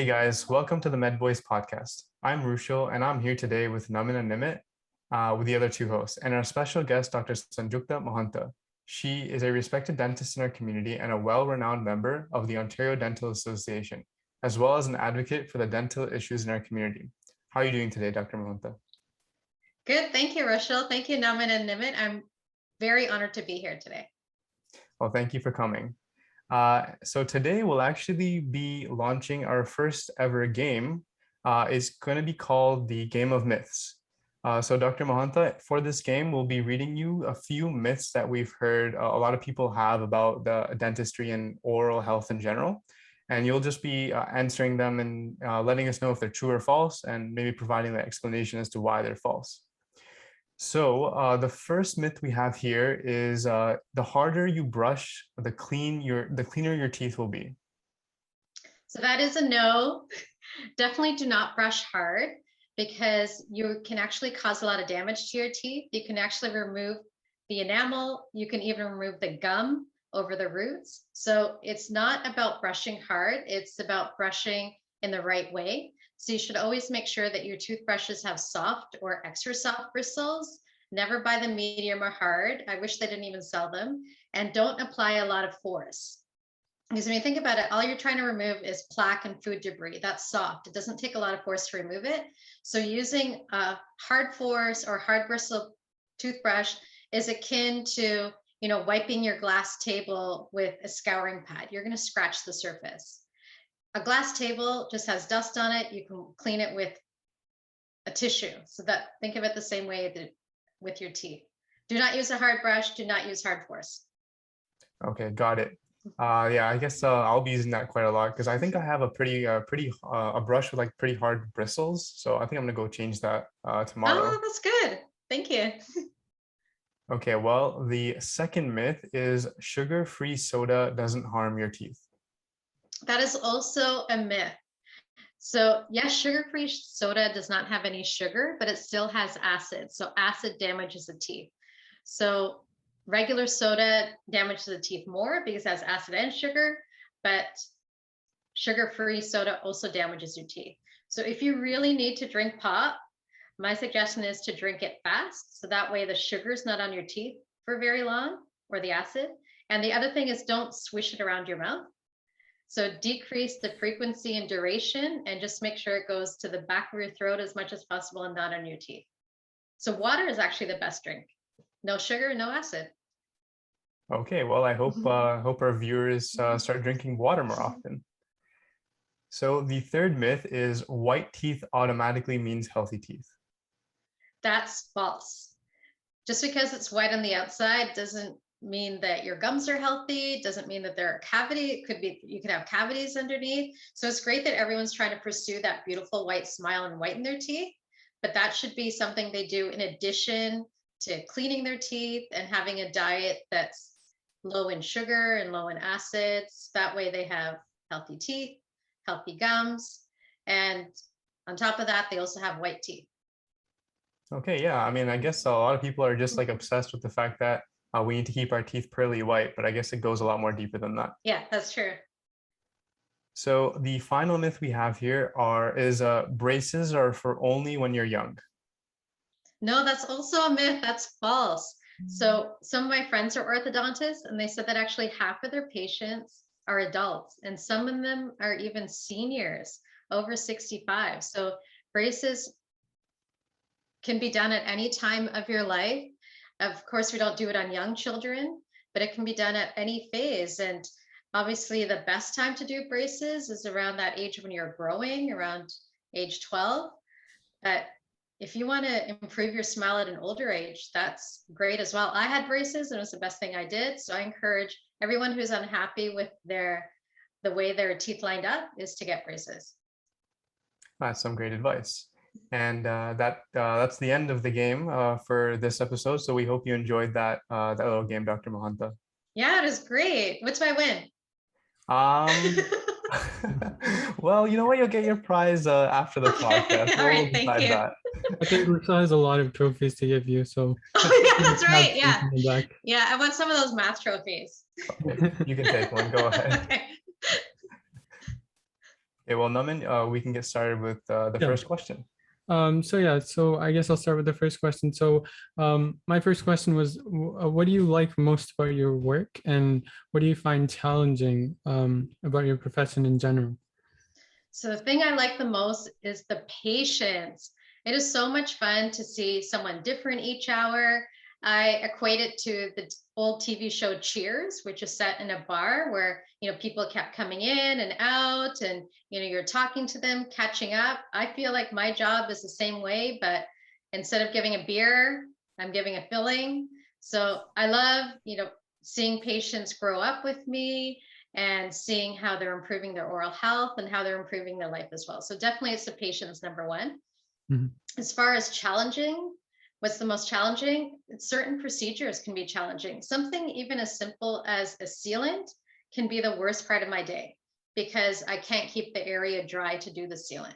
guys, welcome to the MedBoys Podcast. I'm Rushil and I'm here today with Namin and Nimit, with the other two hosts, and our special guest, Dr. Sanjukta Mohanta. She is a respected dentist in our community and a well-renowned member of the Ontario Dental Association, as well as an advocate for the dental issues in our community. How are you doing today, Dr. Mohanta? Good, thank you, Rushil. Thank you, Namin and Nimit. I'm very honored to be here today. Well, thank you for coming. So today we'll actually be launching our first ever game. It's going to be called the Game of Myths. So Dr. Mohanta, for this game, we'll be reading you a few myths that we've heard a lot of people have about the dentistry and oral health in general. And you'll just be answering them and letting us know if they're true or false, and maybe providing the explanation as to why they're false. So the first myth we have here is the harder you brush, the cleaner your teeth will be. So that is a no. Definitely do not brush hard, because you can actually cause a lot of damage to your teeth. You can actually remove the enamel. You can even remove the gum over the roots. So it's not about brushing hard. It's about brushing in the right way. So you should always make sure that your toothbrushes have soft or extra soft bristles. Never buy them medium or hard. I wish they didn't even sell them. And don't apply a lot of force. Because when you think about it, all you're trying to remove is plaque and food debris. That's soft. It doesn't take a lot of force to remove it. So using a hard force or hard bristle toothbrush is akin to, wiping your glass table with a scouring pad. You're going to scratch the surface. A glass table just has dust on it. You can clean it with a tissue. So think of it the same way with your teeth. Do not use a hard brush. Do not use hard force. Okay, got it. Yeah, I guess I'll be using that quite a lot, because I think I have a a brush with pretty hard bristles. So I think I'm gonna go change that tomorrow. Oh, that's good. Thank you. Okay, well, the second myth is sugar-free soda doesn't harm your teeth. That is also a myth. So yes, sugar-free soda does not have any sugar, but it still has acid. So acid damages the teeth. So regular soda damages the teeth more because it has acid and sugar, but sugar-free soda also damages your teeth. So if you really need to drink pop, my suggestion is to drink it fast. So that way the sugar is not on your teeth for very long, or the acid. And the other thing is, don't swish it around your mouth. So decrease the frequency and duration, and just make sure it goes to the back of your throat as much as possible and not on your teeth. So water is actually the best drink. No sugar, no acid. Okay, well, I hope our viewers start drinking water more often. So the third myth is white teeth automatically means healthy teeth. That's false. Just because it's white on the outside doesn't mean that your gums are healthy. Doesn't mean that there are cavities. You could have cavities underneath. So it's great that everyone's trying to pursue that beautiful white smile and whiten their teeth, but that should be something they do in addition to cleaning their teeth and having a diet that's low in sugar and low in acids. That way they have healthy teeth, healthy gums, and on top of that, they also have white teeth. Okay, yeah. I mean, I guess a lot of people are just obsessed with the fact that we need to keep our teeth pearly white, but I guess it goes a lot more deeper than that. Yeah, that's true. So the final myth we have here is braces are for only when you're young. No, that's also a myth. That's false. So some of my friends are orthodontists, and they said that actually half of their patients are adults, and some of them are even seniors over 65. So braces can be done at any time of your life. Of course, we don't do it on young children, but it can be done at any phase. And obviously the best time to do braces is around that age when you're growing, around age 12. But if you want to improve your smile at an older age, that's great as well. I had braces and it was the best thing I did. So I encourage everyone who's unhappy with the way their teeth lined up is to get braces. That's some great advice. And that's the end of the game for this episode. So we hope you enjoyed that little game, Dr. Mohanta. Yeah, it was great. What's my win? Well, you know what? You'll get your prize after the podcast. All right, thank you. That. I think Rushil has a lot of trophies to give you, so. Oh yeah, that's right. Yeah. Yeah, I want some of those math trophies. Okay, you can take one. Go ahead. Okay. Okay, well, Naman, we can get started with the Yeah. first question. So I guess I'll start with the first question. So my first question was, what do you like most about your work, and what do you find challenging about your profession in general? So the thing I like the most is the patience. It is so much fun to see someone different each hour. I equate it to the old TV show Cheers, which is set in a bar where, people kept coming in and out and, you're talking to them, catching up. I feel like my job is the same way, but instead of giving a beer, I'm giving a filling. So I love, seeing patients grow up with me and seeing how they're improving their oral health and how they're improving their life as well. So definitely it's the patient's number one. Mm-hmm. As far as challenging, what's the most challenging? Certain procedures can be challenging. Something even as simple as a sealant can be the worst part of my day because I can't keep the area dry to do the sealant.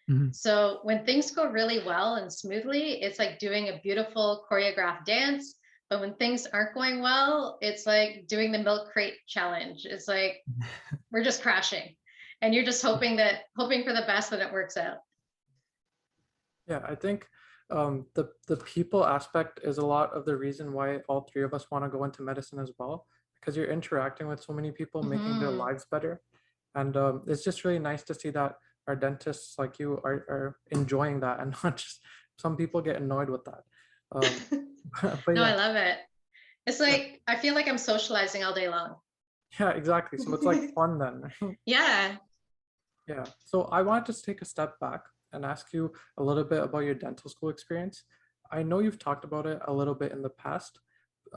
Mm-hmm. So when things go really well and smoothly, it's like doing a beautiful choreographed dance. But when things aren't going well, it's like doing the milk crate challenge. It's like we're just crashing, and you're just hoping for the best that it works out. Yeah, I think the people aspect is a lot of the reason why all three of us want to go into medicine as well, because you're interacting with so many people, making their lives better, and it's just really nice to see that our dentists like you are enjoying that, and not just some people get annoyed with that. But no, yeah. I love it. It's like, I feel like I'm socializing all day long. Yeah, exactly. So it's like fun then. Yeah. Yeah. So I wanted to take a step back and ask you a little bit about your dental school experience. I know you've talked about it a little bit in the past.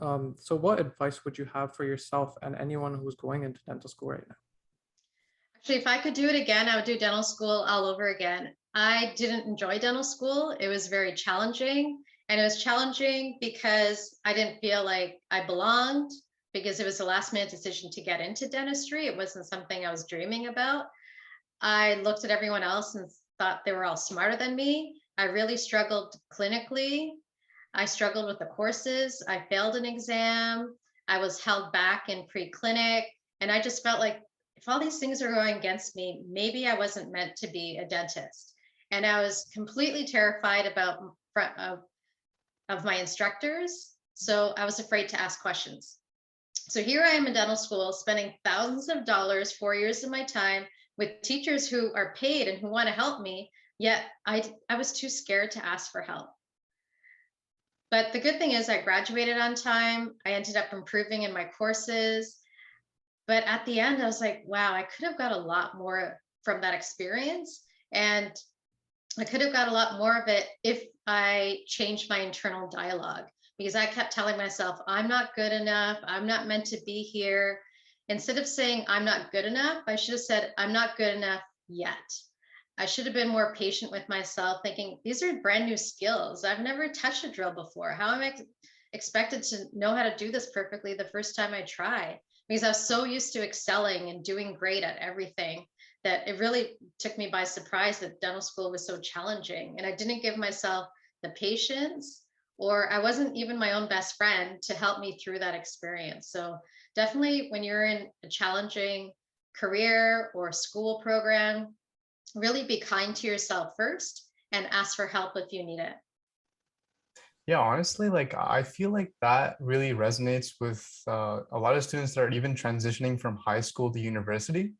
So what advice would you have for yourself and anyone who's going into dental school right now? Actually, if I could do it again, I would do dental school all over again. I didn't enjoy dental school. It was very challenging. And it was challenging because I didn't feel like I belonged, because it was a last minute decision to get into dentistry. It wasn't something I was dreaming about. I looked at everyone else and thought they were all smarter than me. I really struggled clinically. I struggled with the courses. I failed an exam. I was held back in pre-clinic. And I just felt like if all these things are going against me, maybe I wasn't meant to be a dentist. And I was completely terrified of my instructors. So I was afraid to ask questions. So here I am in dental school, spending thousands of dollars, 4 years of my time with teachers who are paid and who want to help me, yet I was too scared to ask for help. But the good thing is I graduated on time. I ended up improving in my courses. But at the end, I was like, wow, I could have got a lot more from that experience. And I could have got a lot more of it if I changed my internal dialogue, because I kept telling myself, I'm not good enough. I'm not meant to be here. Instead of saying I'm not good enough, I should have said, I'm not good enough yet. I should have been more patient with myself, thinking these are brand new skills. I've never touched a drill before. How am I expected to know how to do this perfectly the first time I try? Because I was so used to excelling and doing great at everything that it really took me by surprise that dental school was so challenging. And I didn't give myself the patience, or I wasn't even my own best friend to help me through that experience. So definitely when you're in a challenging career or school program, really be kind to yourself first and ask for help if you need it. Yeah, honestly, like I feel like that really resonates with a lot of students that are even transitioning from high school to university.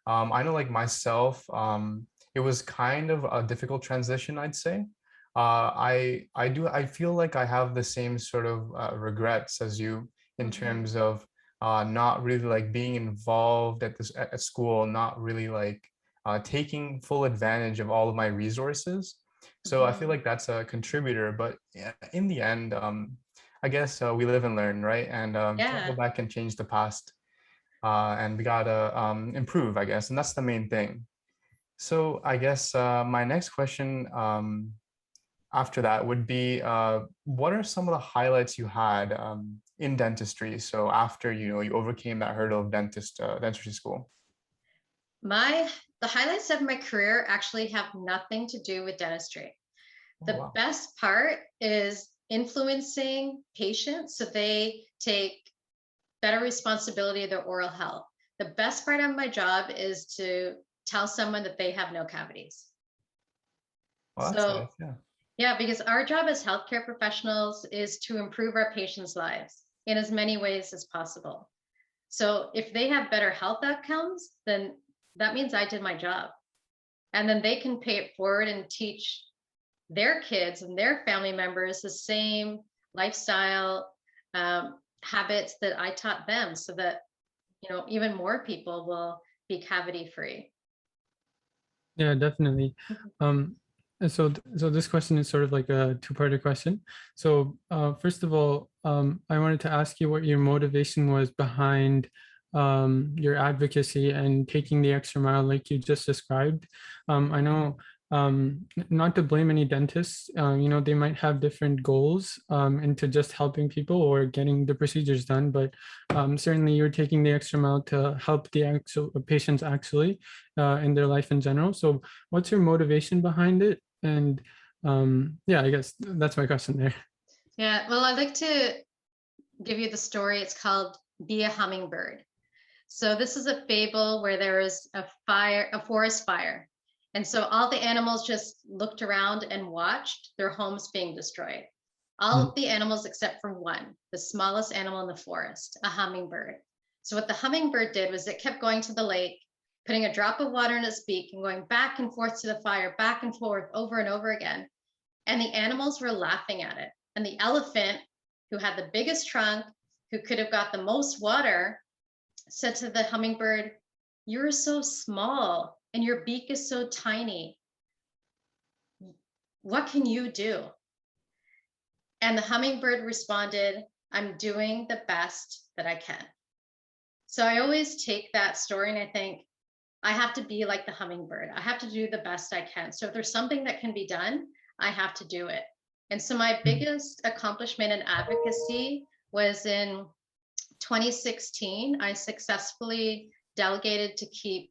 I know like myself, it was kind of a difficult transition, I'd say. I feel like I have the same sort of regrets as you in terms of not really like being involved at school, not really like taking full advantage of all of my resources. So I feel like that's a contributor, but in the end, I guess we live and learn, right? And can't go back and change the past. And we gotta improve, I guess, and that's the main thing. So I guess my next question after that would be, what are some of the highlights you had in dentistry? So after you overcame that hurdle of dentistry school. The highlights of my career actually have nothing to do with dentistry. The best part is influencing patients so they take better responsibility of their oral health. The best part of my job is to tell someone that they have no cavities. Well, that's So nice. Yeah. yeah, because our job as healthcare professionals is to improve our patients' lives in as many ways as possible. So if they have better health outcomes, then that means I did my job. And then they can pay it forward and teach their kids and their family members the same lifestyle habits that I taught them, so that, you know, even more people will be cavity free. Yeah, definitely. And so this question is sort of like a two-parter question. So first of all, I wanted to ask you what your motivation was behind your advocacy and taking the extra mile like you just described. I know, not to blame any dentists, you know, they might have different goals into just helping people or getting the procedures done, but certainly you're taking the extra mile to help the actual patients actually in their life in general. So what's your motivation behind it? And yeah, I guess that's my question there. Yeah, well, I'd like to give you the story. It's called Be a Hummingbird. So this is a fable where there was a fire, a forest fire. And so all the animals just looked around and watched their homes being destroyed. All of the animals except for one, the smallest animal in the forest, a hummingbird. So what the hummingbird did was it kept going to the lake, putting a drop of water in its beak and going back and forth to the fire, back and forth over and over again. And the animals were laughing at it. And the elephant, who had the biggest trunk, who could have got the most water, said to the hummingbird, "You're so small and your beak is so tiny. What can you do?" And the hummingbird responded, "I'm doing the best that I can." So I always take that story and I think, I have to be like the hummingbird. I have to do the best I can. So if there's something that can be done, I have to do it. And so my biggest accomplishment in advocacy was in 2016, I successfully delegated to keep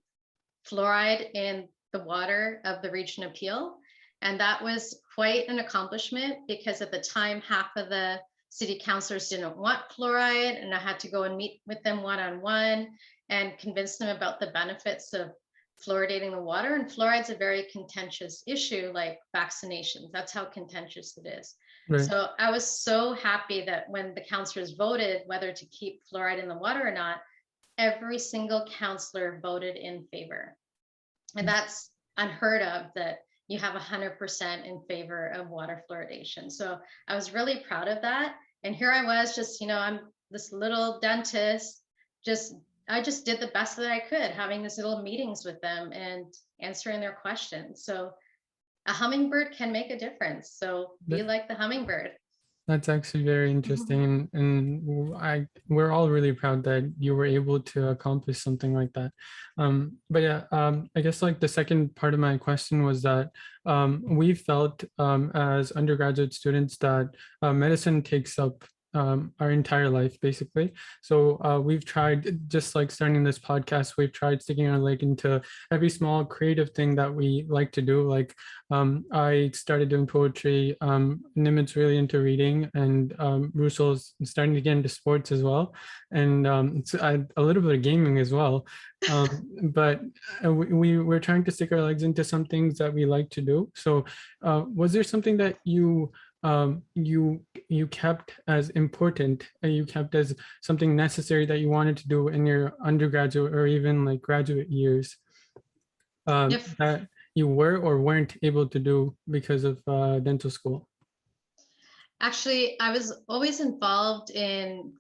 fluoride in the water of the region of Peel. And that was quite an accomplishment because at the time, half of the city councilors didn't want fluoride, and I had to go and meet with them one-on-one and convince them about the benefits of fluoridating the water. And fluoride's a very contentious issue, like vaccinations. That's how contentious it is. Right. So I was so happy that when the councilors voted whether to keep fluoride in the water or not, every single councilor voted in favor. And that's unheard of, that you have 100% in favor of water fluoridation. So I was really proud of that. And here I was, just, you know, I'm this little dentist, I just did the best that I could, having these little meetings with them and answering their questions. So a hummingbird can make a difference. So be like the hummingbird. That's actually very interesting. And we're all really proud that you were able to accomplish something like that. But yeah, I guess like the second part of my question was that we felt as undergraduate students that medicine takes up our entire life, basically. So we've tried, just like starting this podcast, we've tried sticking our leg into every small creative thing that we like to do. Like I started doing poetry, Nimit's really into reading, and Rushil's starting to get into sports as well. And it's a little bit of gaming as well. But we're trying to stick our legs into some things that we like to do. So was there something that you kept as important, you kept as something necessary that you wanted to do in your undergraduate or even like graduate years that you were or weren't able to do because of dental school? Actually, I was always involved in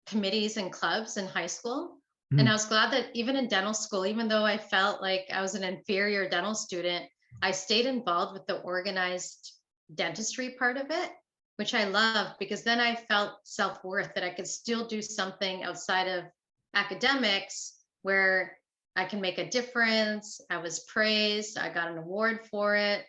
committees and clubs in high school. And I was glad that even in dental school, even though I felt like I was an inferior dental student, I stayed involved with the organized dentistry part of it, which I loved, because then I felt self-worth, that I could still do something outside of academics where I can make a difference. I was praised, I got an award for it.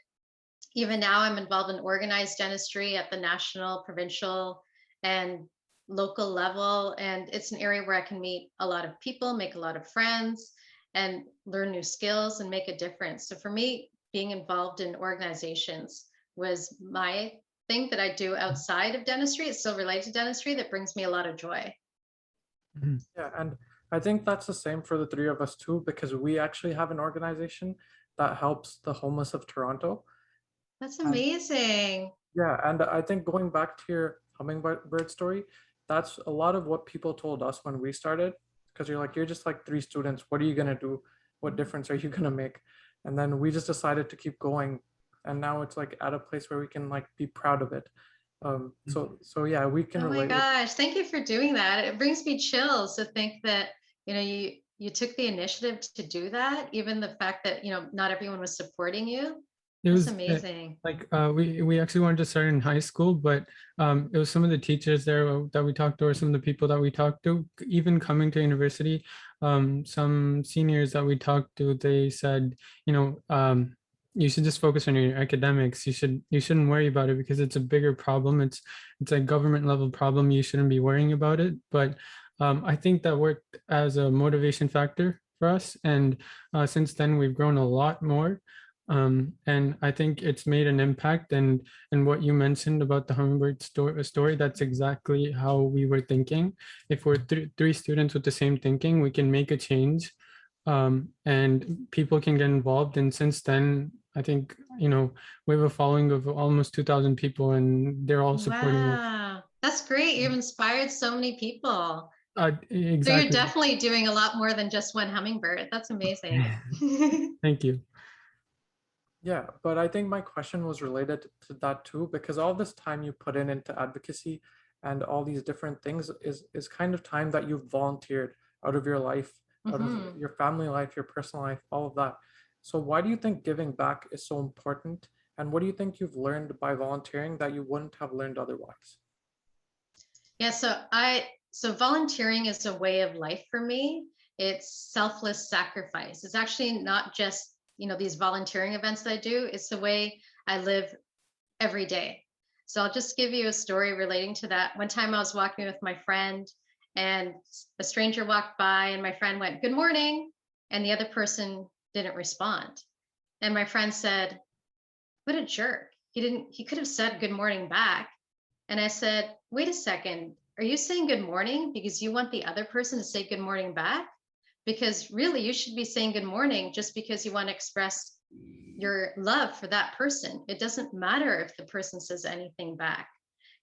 Even now I'm involved in organized dentistry at the national, provincial, and local level. And it's an area where I can meet a lot of people, make a lot of friends, and learn new skills and make a difference. So for me, being involved in organizations was my thing that I do outside of dentistry. It's still related to dentistry, that brings me a lot of joy. Yeah, and I think that's the same for the three of us too, because we actually have an organization that helps the homeless of Toronto. That's amazing. Yeah, and I think going back to your hummingbird story, that's a lot of what people told us when we started, because you're just like three students. What are you gonna do? What difference are you gonna make? And then we just decided to keep going, and now it's like at a place where we can like be proud of it. So yeah, we can Oh my relate. gosh, thank you for doing that. It brings me chills to think that, you took the initiative to do that, even the fact that, not everyone was supporting you. It That's was amazing. we actually wanted to start in high school, but it was some of the teachers there that we talked to, or some of the people that we talked to, even coming to university. Some seniors that we talked to, they said, you should just focus on your academics. You shouldn't worry about it because it's a bigger problem. It's a government level problem. You shouldn't be worrying about it. But I think that worked as a motivation factor for us, and since then we've grown a lot more. And I think it's made an impact. And what you mentioned about the hummingbird story, that's exactly how we were thinking. If we're three students with the same thinking, we can make a change, and people can get involved. And since then, I think, we have a following of almost 2,000 people, and they're all supporting us. Wow, that's great. You've inspired so many people. So you're Exactly. definitely doing a lot more than just one hummingbird. That's amazing. Thank you. Yeah, but I think my question was related to that too, because all this time you put into advocacy and all these different things is kind of time that you've volunteered out of your life, out of your family life, your personal life, all of that. So why do you think giving back is so important? And what do you think you've learned by volunteering that you wouldn't have learned otherwise? Yeah, so volunteering is a way of life for me. It's selfless sacrifice. It's actually not just, these volunteering events that I do. It's the way I live every day. So I'll just give you a story relating to that. One time I was walking with my friend and a stranger walked by and my friend went, "Good morning." And the other person didn't respond. And my friend said, "What a jerk. He could have said good morning back." And I said, "Wait a second. Are you saying good morning because you want the other person to say good morning back? Because really, you should be saying good morning just because you want to express your love for that person. It doesn't matter if the person says anything back."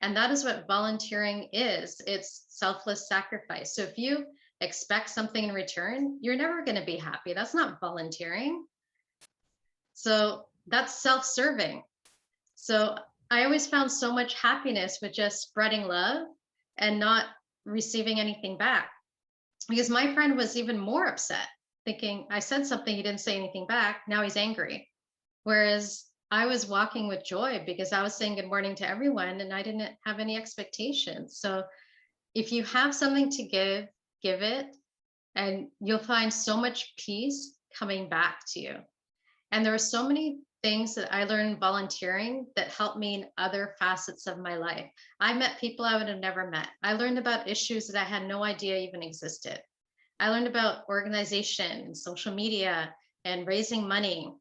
And that is what volunteering is. It's selfless sacrifice. So if you expect something in return, you're never going to be happy. That's not volunteering. So that's self-serving. So I always found so much happiness with just spreading love and not receiving anything back. Because my friend was even more upset, thinking I said something, he didn't say anything back. Now he's angry. Whereas I was walking with joy because I was saying good morning to everyone and I didn't have any expectations. So if you have something to give it, and you'll find so much peace coming back to you. And there are so many things that I learned volunteering that helped me in other facets of my life. I met people I would have never met. I learned about issues that I had no idea even existed. I learned about organization and social media and raising money.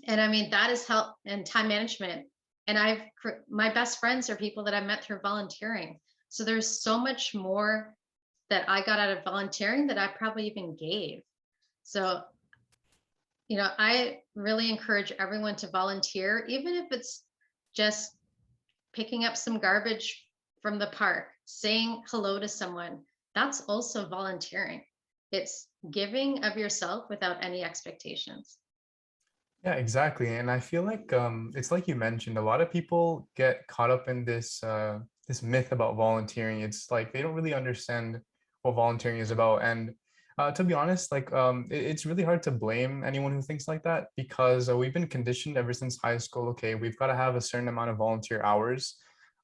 And I mean, that is help and time management. And my best friends are people that I met through volunteering. So there's so much more that I got out of volunteering that I probably even gave. So I really encourage everyone to volunteer, even if it's just picking up some garbage from the park, saying hello to someone. That's also volunteering. It's giving of yourself without any expectations. Yeah, exactly. And I feel like it's like you mentioned, a lot of people get caught up in this myth about volunteering. It's like they don't really understand what volunteering is about. And to be honest, like it's really hard to blame anyone who thinks like that, because we've been conditioned ever since high school. Okay, we've got to have a certain amount of volunteer hours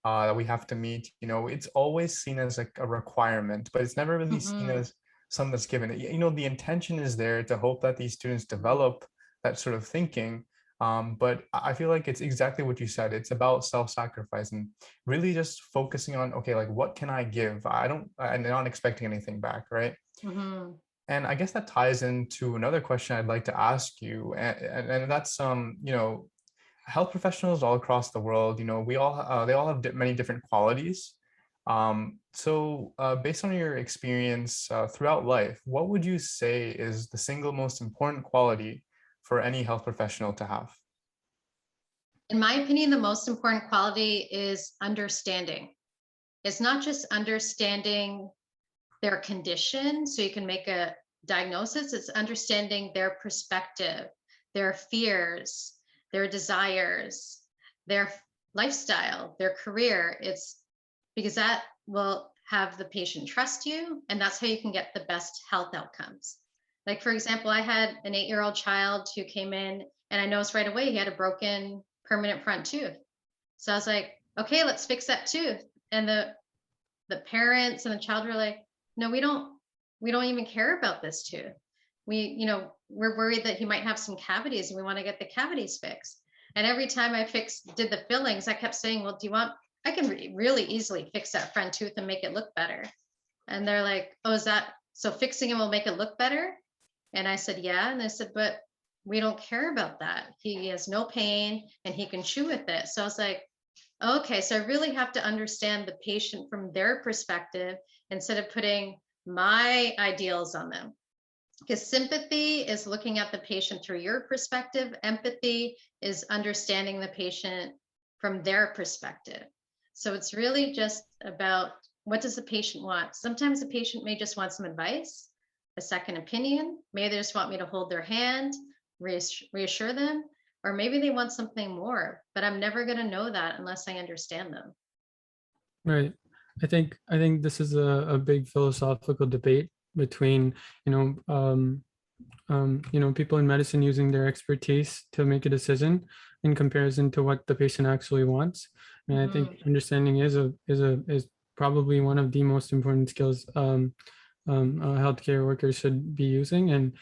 that we have to meet. It's always seen as like a requirement, but it's never really seen as something that's given. The intention is there to hope that these students develop that sort of thinking. But I feel like it's exactly what you said. It's about self-sacrifice and really just focusing on, okay, like what can I give? I'm not expecting anything back, right? Mm-hmm. And I guess that ties into another question I'd like to ask you, and that's health professionals all across the world. They all have many different qualities. Based on your experience throughout life, what would you say is the single most important quality for any health professional to have? In my opinion, the most important quality is understanding. It's not just understanding their condition so you can make a diagnosis, it's understanding their perspective, their fears, their desires, their lifestyle, their career. It's because that will have the patient trust you, and that's how you can get the best health outcomes. Like, for example, I had an 8-year-old child who came in, and I noticed right away he had a broken permanent front tooth. So I was like, okay, let's fix that tooth. And the parents and the child were like, no, we don't even care about this tooth. We're worried that he might have some cavities and we want to get the cavities fixed. And every time I did the fillings, I kept saying, well, I can really easily fix that front tooth and make it look better. And they're like, oh, is that, so fixing it will make it look better? And I said, yeah. And they said, but we don't care about that. He has no pain and he can chew with it. So I was like, okay, so I really have to understand the patient from their perspective instead of putting my ideals on them. Because sympathy is looking at the patient through your perspective. Empathy is understanding the patient from their perspective. So it's really just about, what does the patient want? Sometimes the patient may just want some advice, a second opinion. Maybe they just want me to hold their hand, reassure them, or maybe they want something more, but I'm never going to know that unless I understand them. Right. I think this is a big philosophical debate between, people in medicine using their expertise to make a decision in comparison to what the patient actually wants. And I think understanding is probably one of the most important skills healthcare workers should be using. And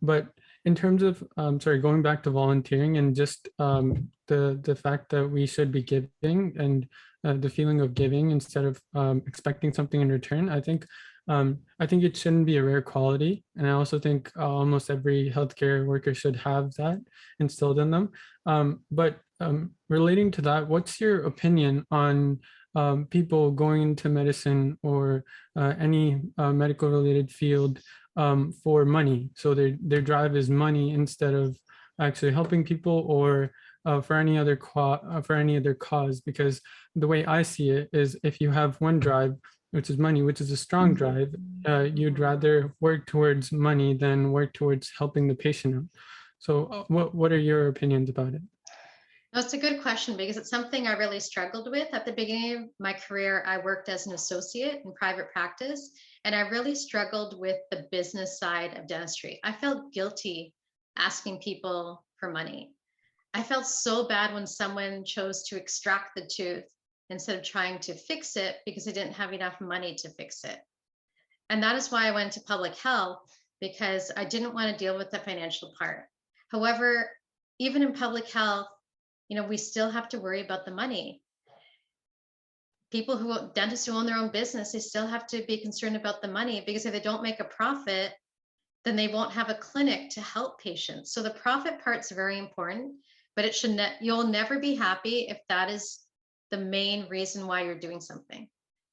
but in terms of going back to volunteering and just the fact that we should be giving and the feeling of giving instead of expecting something in return, I think it shouldn't be a rare quality. And I also think almost every healthcare worker should have that instilled in them. But relating to that, what's your opinion on people going into medicine or any medical related field for money? So their drive is money instead of actually helping people, or for any other cause. Because the way I see it is, if you have one drive, which is money, which is a strong drive, you'd rather work towards money than work towards helping the patient out. So what are your opinions about it? That's a good question, because it's something I really struggled with. At the beginning of my career, I worked as an associate in private practice, and I really struggled with the business side of dentistry. I felt guilty asking people for money. I felt so bad when someone chose to extract the tooth instead of trying to fix it because they didn't have enough money to fix it. And that is why I went to public health, because I didn't want to deal with the financial part. However, even in public health, we still have to worry about the money. Dentists who own their own business, they still have to be concerned about the money, because if they don't make a profit, then they won't have a clinic to help patients. So the profit part's very important, but you'll never be happy if that is the main reason why you're doing something,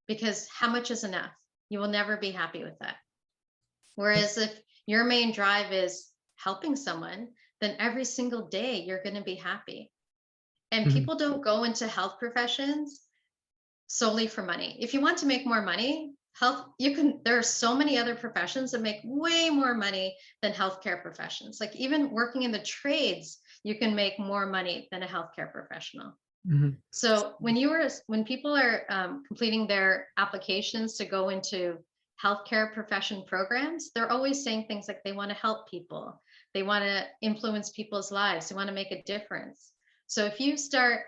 because how much is enough? You will never be happy with that. Whereas if your main drive is helping someone, then every single day you're going to be happy. And people don't go into health professions solely for money. If you want to make more money, there are so many other professions that make way more money than healthcare professions. Like, even working in the trades, you can make more money than a healthcare professional. So when people are completing their applications to go into healthcare profession programs, they're always saying things like they want to help people, they want to influence people's lives, they want to make a difference. So if you start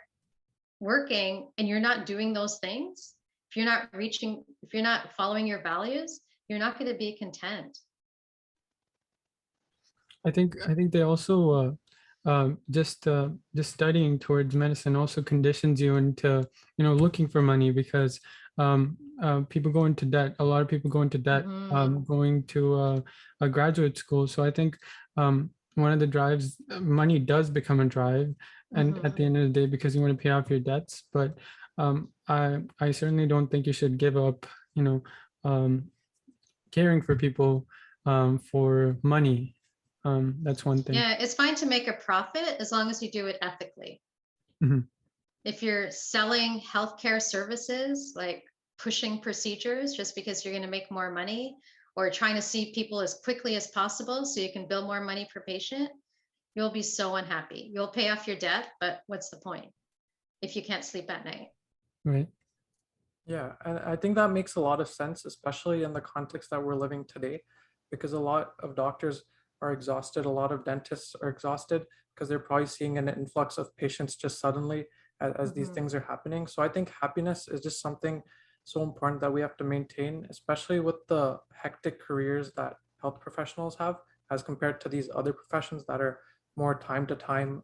working and you're not doing those things, if you're not following your values, you're not going to be content. I think they also just studying towards medicine also conditions you into looking for money, because people go into debt. A lot of people go into debt going to a graduate school. So I think one of the drives, money does become a drive, and at the end of the day, because you want to pay off your debts. But I certainly don't think you should give up, caring for people for money. That's one thing. Yeah, it's fine to make a profit as long as you do it ethically. Mhm. If you're selling healthcare services, like pushing procedures just because you're going to make more money, or trying to see people as quickly as possible so you can bill more money per patient, you'll be so unhappy. You'll pay off your debt, but what's the point if you can't sleep at night? Right. Yeah, and I think that makes a lot of sense, especially in the context that we're living today, because a lot of doctors are exhausted, a lot of dentists are exhausted because they're probably seeing an influx of patients just suddenly as these things are happening. So I think happiness is just something so important that we have to maintain, especially with the hectic careers that health professionals have, as compared to these other professions that are more time to time,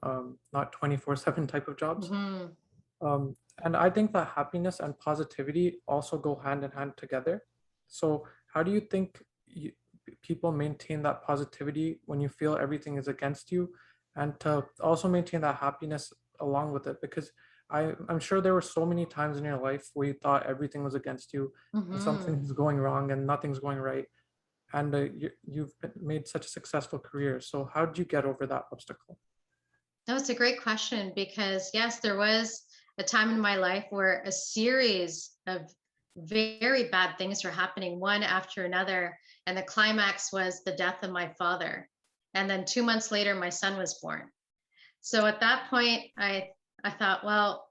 not 24/7 type of jobs. Mhm. And I think that happiness and positivity also go hand in hand together. So, how do you think people maintain that positivity when you feel everything is against you, and to also maintain that happiness along with it? Because I'm sure there were so many times in your life where you thought everything was against you and something is going wrong and nothing's going right. And you've made such a successful career. So, how did you get over that obstacle? That's a great question, because yes, there was a time in my life where a series of very bad things were happening one after another. And the climax was the death of my father. And then 2 months later, my son was born. So at that point, I thought, well,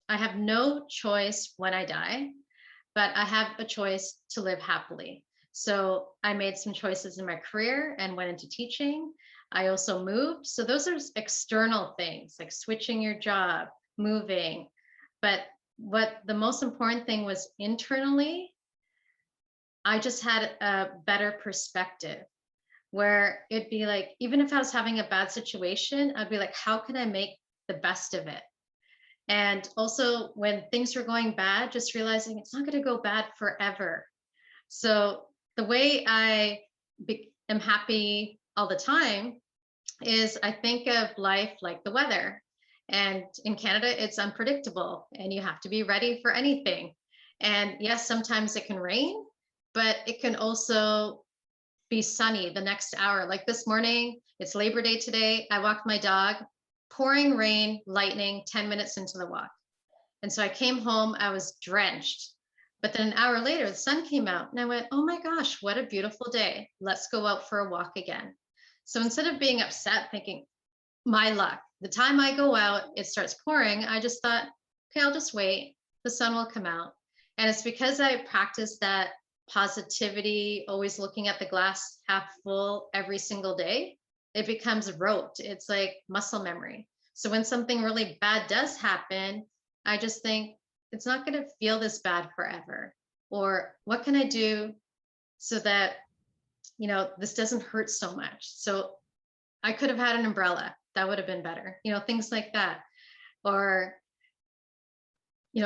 I have no choice when I die, but I have a choice to live happily. So I made some choices in my career and went into teaching. I also moved. So those are external things like switching your job, moving. But what the most important thing was internally, I just had a better perspective where it'd be like, even if I was having a bad situation, I'd be like, how can I make the best of it? And also when things were going bad, just realizing it's not going to go bad forever. So the way I am happy all the time is I think of life like the weather. And in Canada, it's unpredictable and you have to be ready for anything. And yes, sometimes it can rain, but it can also be sunny the next hour. Like this morning, it's Labor Day today. I walked my dog, pouring rain, lightning, 10 minutes into the walk. And so I came home, I was drenched. But then an hour later, the sun came out and I went, oh my gosh, what a beautiful day. Let's go out for a walk again. So instead of being upset, thinking, my luck, the time I go out, it starts pouring, I just thought, okay, I'll just wait. The sun will come out. And it's because I practice that positivity, always looking at the glass half full every single day, it becomes rote. It's like muscle memory. So when something really bad does happen, I just think it's not going to feel this bad forever. Or what can I do so that, this doesn't hurt so much? So I could have had an umbrella. That would have been better. Things like that. Or,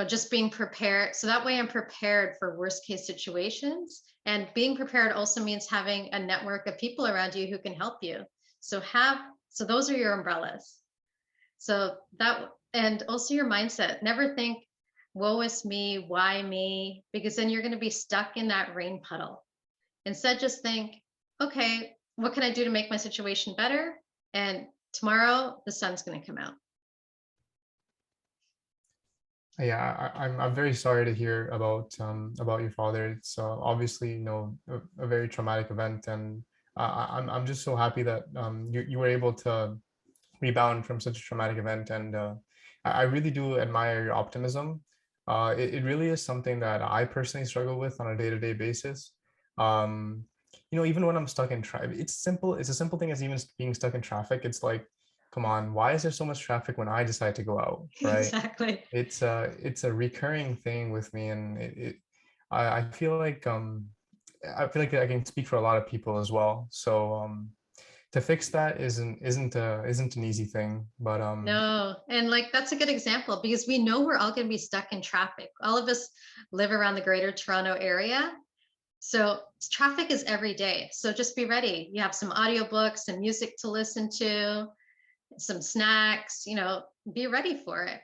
just being prepared. So that way I'm prepared for worst case situations. And being prepared also means having a network of people around you who can help you. So those are your umbrellas. So and also your mindset. Never think, woe is me, why me? Because then you're going to be stuck in that rain puddle. Instead, just think, okay, what can I do to make my situation better? And tomorrow the sun's going to come out. Yeah, I'm very sorry to hear about your father. It's obviously a very traumatic event, and I'm just so happy that you were able to rebound from such a traumatic event, and I really do admire your optimism. It really is something that I personally struggle with on a day-to-day basis. Even when I'm stuck in traffic, it's simple. It's a simple thing as even being stuck in traffic. It's like, come on, why is there so much traffic when I decide to go out, right? Exactly. It's a recurring thing with me, and I feel like I can speak for a lot of people as well. So to fix that isn't an easy thing, but No, and that's a good example because we know we're all going to be stuck in traffic. All of us live around the greater Toronto area. So traffic is every day. So just be ready. You have some audiobooks and music to listen to, some snacks, be ready for it.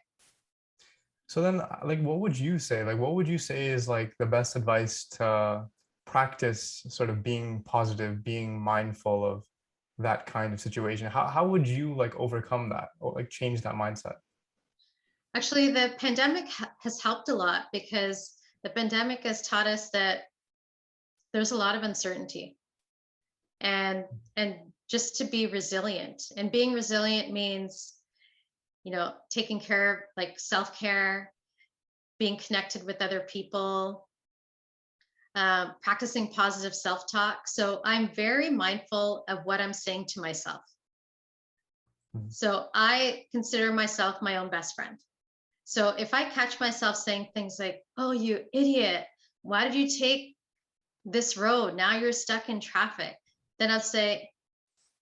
So then, like, what would you say? Like, what would you say is like the best advice to practice sort of being positive, being mindful of that kind of situation? How would you like overcome that or like change that mindset? Actually, the pandemic has helped a lot because the pandemic has taught us that there's a lot of uncertainty, and just to be resilient. And being resilient means, taking care of like self-care, being connected with other people, practicing positive self-talk. So I'm very mindful of what I'm saying to myself. So I consider myself my own best friend. So if I catch myself saying things like, "Oh, you idiot, why did you take this road? Now you're stuck in traffic." Then I'll say,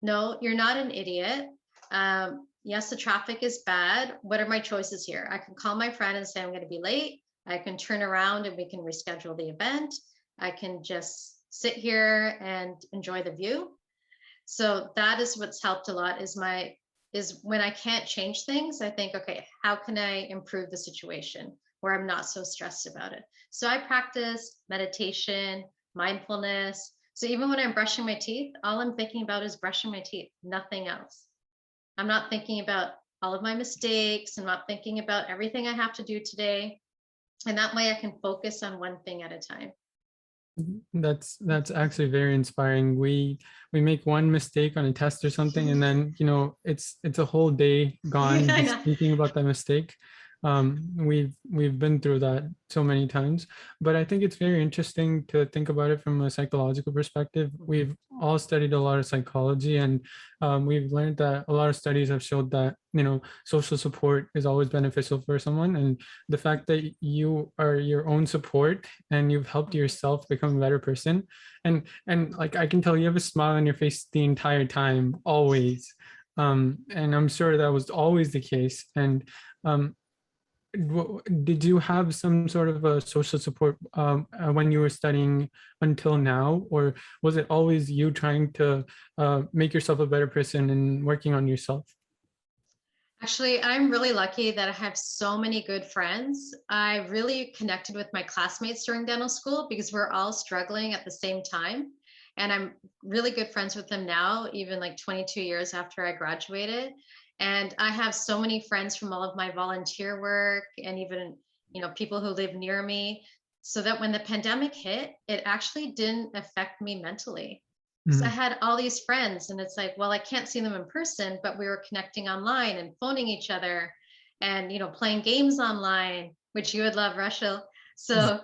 "No, you're not an idiot. Yes, the traffic is bad. What are my choices here? I can call my friend and say I'm going to be late. I can turn around and we can reschedule the event. I can just sit here and enjoy the view." So that is what's helped a lot is when I can't change things, I think, okay, how can I improve the situation where I'm not so stressed about it? So I practice meditation, mindfulness. So even when I'm brushing my teeth, all I'm thinking about is brushing my teeth, nothing else. I'm not thinking about all of my mistakes. I'm not thinking about everything I have to do today. And that way I can focus on one thing at a time. That's actually very inspiring. We make one mistake on a test or something, and then it's a whole day gone just thinking about that mistake. We've been through that so many times, but I think it's very interesting to think about it from a psychological perspective. We've all studied a lot of psychology, and we've learned that a lot of studies have showed that social support is always beneficial for someone, and the fact that you are your own support and you've helped yourself become a better person, and like I can tell you have a smile on your face the entire time, always, and I'm sure that was always the case. And did you have some sort of a social support when you were studying until now, or was it always you trying to make yourself a better person and working on yourself? Actually, I'm really lucky that I have so many good friends. I really connected with my classmates during dental school because we're all struggling at the same time. And I'm really good friends with them now, even like 22 years after I graduated. And I have so many friends from all of my volunteer work and even, people who live near me, so that when the pandemic hit, it actually didn't affect me mentally. So I had all these friends and it's like, well, I can't see them in person, but we were connecting online and phoning each other and, playing games online, which you would love, Rushil. So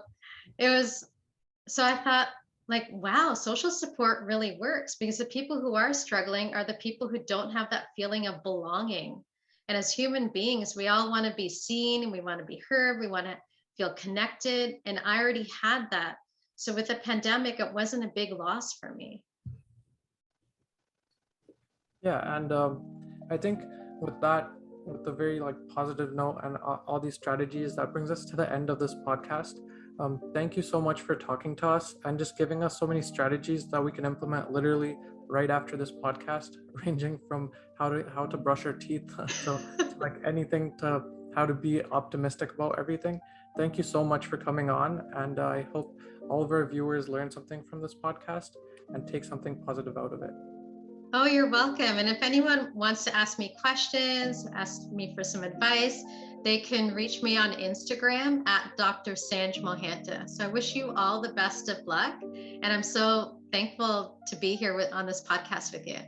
I thought, like, wow, social support really works because the people who are struggling are the people who don't have that feeling of belonging. And as human beings, we all want to be seen and we want to be heard. We want to feel connected. And I already had that. So with the pandemic, it wasn't a big loss for me. Yeah, and I think with the very positive note and all these strategies, that brings us to the end of this podcast. Thank you so much for talking to us and just giving us so many strategies that we can implement literally right after this podcast, ranging from how to brush our teeth to like anything to how to be optimistic about everything. Thank you so much for coming on, and I hope all of our viewers learn something from this podcast and take something positive out of it. Oh, you're welcome. And if anyone wants to ask me questions, ask me for some advice, they can reach me on Instagram at Dr. Sanj Mohanta. So I wish you all the best of luck. And I'm so thankful to be here on this podcast with you.